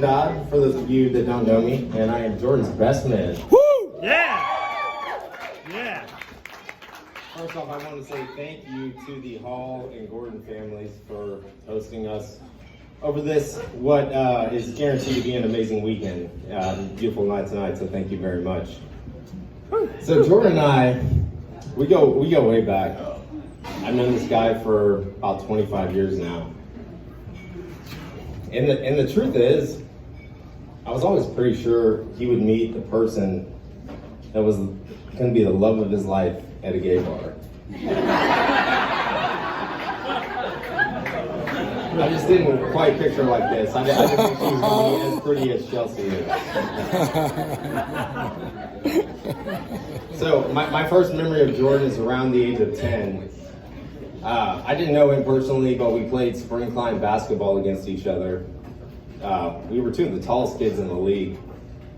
Dodd, for those of you that don't know me, and I am Jordan's best man. Woo! Yeah! Yeah! First off, I want to say thank you to the Hall and Gordon families for hosting us over this, what is guaranteed to be an amazing weekend. Beautiful night tonight, so thank you very much. So Jordan and I, we go way back. I've known this guy for about 25 years now. And the truth is, I was always pretty sure he would meet the person that was going to be the love of his life at a gay bar. I just didn't quite picture her like this. I didn't think she was going to be as pretty as Chelsea is. So my first memory of Jordan is around the age of 10. I didn't know him personally, but we played spring climb basketball against each other. We were two of the tallest kids in the league.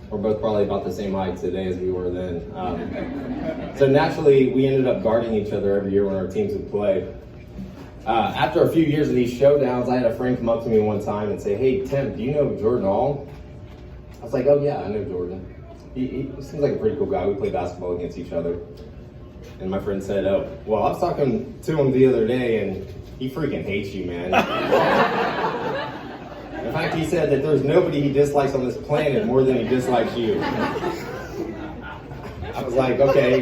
We're both probably about the same height today as we were then. So naturally, we ended up guarding each other every year when our teams would play. After a few years of these showdowns, I had a friend come up to me one time and say, "Hey, Tim, do you know Jordan Hall?" I was like, "Oh yeah, I know Jordan. He seems like a pretty cool guy. We play basketball against each other." And my friend said, "Oh, well, I was talking to him the other day, and he freaking hates you, man." In fact, he said that there's nobody he dislikes on this planet more than he dislikes you. I was like, okay,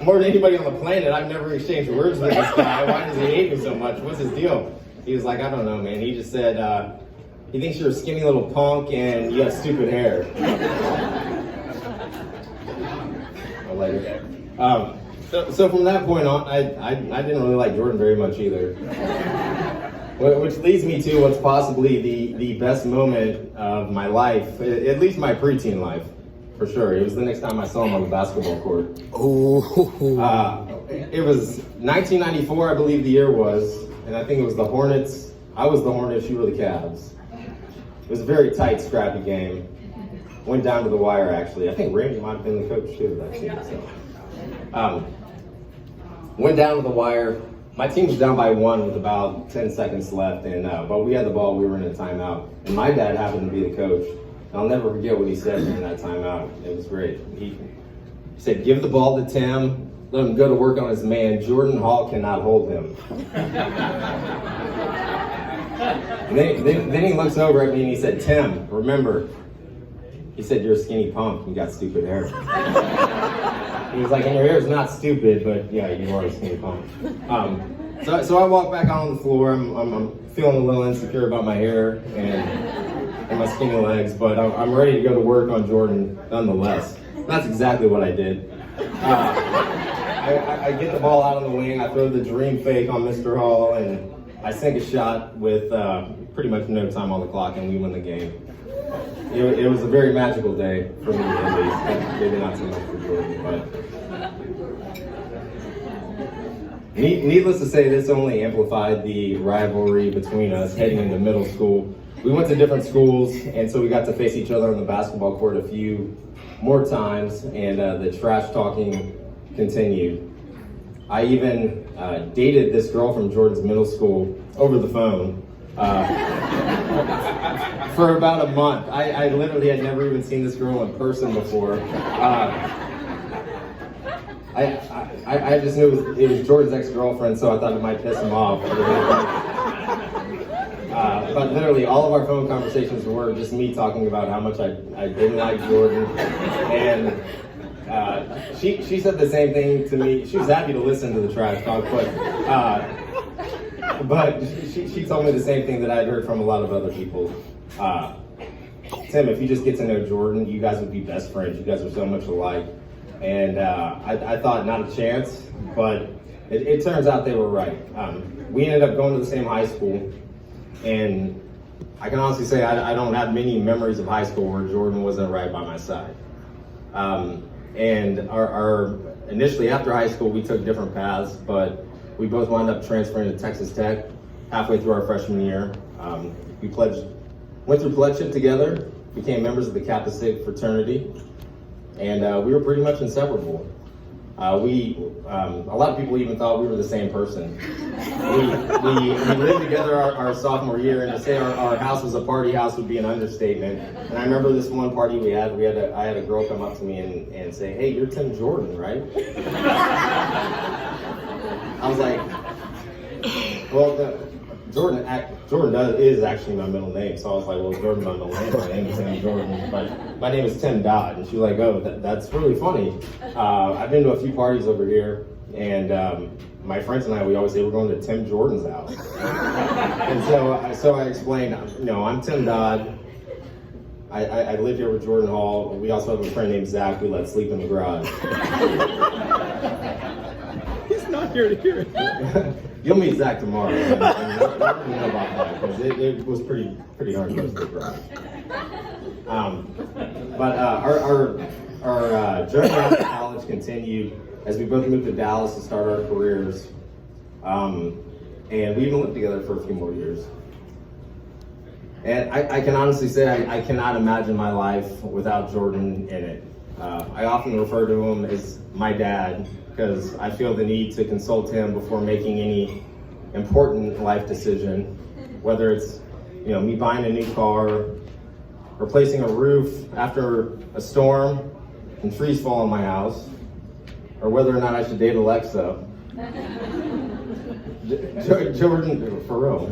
more than anybody on the planet, I've never exchanged words with this guy. Why does he hate me so much? What's his deal? He was like, I don't know, man. He just said, he thinks you're a skinny little punk and you have stupid hair. I'm like, okay. So from that point on, I didn't really like Jordan very much either. Which leads me to what's possibly the best moment of my life, at least my preteen life, for sure. It was the next time I saw him on the basketball court. It was 1994, I believe the year was, and I think it was the Hornets. I was the Hornets, you were the Cavs. It was a very tight, scrappy game. Went down to the wire, actually. I think Randy might have been the coach, too, of that team. So. Went down to the wire. My team was down by 1 with about 10 seconds left, and but we had the ball. We were in a timeout, and my dad happened to be the coach. And I'll never forget what he said during that timeout. It was great. He said, "Give the ball to Tim. Let him go to work on his man. Jordan Hall cannot hold him." And then he looks over at me and he said, "Tim, remember," he said, "you're a skinny punk. You got stupid hair." He was like, "And your hair is not stupid, but yeah, you are a skinny punk." So I walk back on the floor. I'm feeling a little insecure about my hair and my skinny legs, but I'm ready to go to work on Jordan nonetheless. That's exactly what I did. I get the ball out on the wing. I throw the dream fake on Mr. Hall, and I sink a shot with pretty much no time on the clock, and we win the game. It was a very magical day for me, at least. Maybe not so much for Jordan, but needless to say, this only amplified the rivalry between us heading into middle school. We went to different schools, and so we got to face each other on the basketball court a few more times, and the trash talking continued. I even dated this girl from Jordan's middle school over the phone. For about a month. I literally had never even seen this girl in person before. I just knew it was Jordan's ex-girlfriend, so I thought it might piss him off. But literally all of our phone conversations were just me talking about how much I didn't like Jordan. And she said the same thing to me. She was happy to listen to the trash talk, but she told me the same thing that I'd heard from a lot of other people. Tim, if you just get to know Jordan, you guys would be best friends. You guys are so much alike. And I thought not a chance, but it turns out they were right. We ended up going to the same high school, and I can honestly say I don't have many memories of high school where Jordan wasn't right by my side. And our initially after high school, we took different paths, but we both wound up transferring to Texas Tech halfway through our freshman year. We went through pledgeship together, became members of the Kappa Sig fraternity, and we were pretty much inseparable. A lot of people even thought we were the same person. We lived together our sophomore year, and to say our house was a party house would be an understatement. And I remember this one party I had a girl come up to me and say, "Hey, you're Tim Jordan, right?" I was like, well, Jordan is actually my middle name, so I was like, well, Jordan's my middle name. My name is Tim Jordan, but my name is Tim Dodd. And she was like, oh, that's really funny. I've been to a few parties over here, and my friends and I, we always say we're going to Tim Jordan's house. And so I explained, no, I'm Tim Dodd. I live here with Jordan Hall. We also have a friend named Zach we let sleep in the garage. He's not here to hear it. You'll meet Zach tomorrow. And let me know about that, because it was pretty hard to go to the garage. But our journey out to college continued as we both moved to Dallas to start our careers. And we even lived together for a few more years. And I can honestly say I cannot imagine my life without Jordan in it. I often refer to him as my dad, because I feel the need to consult him before making any important life decision, whether it's me buying a new car, replacing a roof after a storm and trees fall in my house, or whether or not I should date Alexa. Jordan, for real.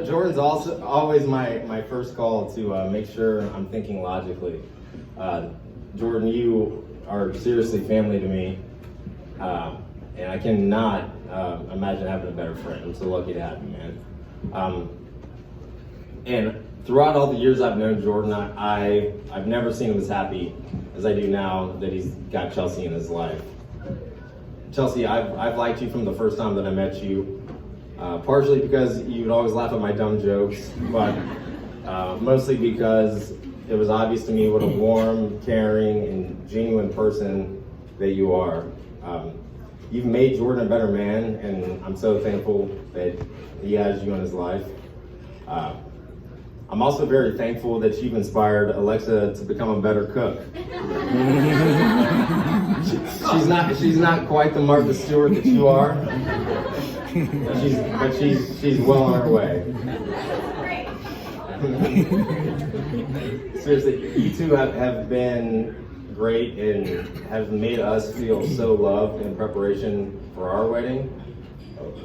Jordan's also always my first call to make sure I'm thinking logically. Jordan, you are seriously family to me, and I cannot imagine having a better friend. I'm so lucky to have you, man. And throughout all the years I've known Jordan, I've never seen him as happy as I do now that he's got Chelsea in his life. Chelsea, I've liked you from the first time that I met you, partially because you would always laugh at my dumb jokes, but mostly because it was obvious to me what a warm, caring, and genuine person that you are. You've made Jordan a better man, and I'm so thankful that he has you in his life. I'm also very thankful that you've inspired Alexa to become a better cook. She's not quite the Martha Stewart that you are, but she's well on her way. Seriously, you two have been great and have made us feel so loved in preparation for our wedding.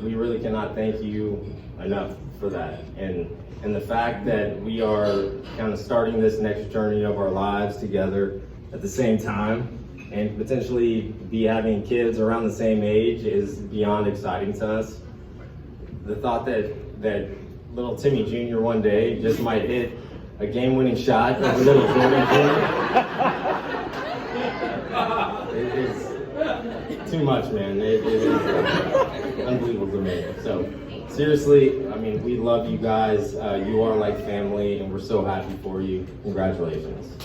We really cannot thank you enough for that. And the fact that we are kind of starting this next journey of our lives together at the same time and potentially be having kids around the same age is beyond exciting to us. The thought that little Timmy Jr. one day just might hit a game-winning shot of little Jordan Jr. It's too much, man. It is unbelievable to me. So seriously, I mean, we love you guys. You are like family, and we're so happy for you. Congratulations.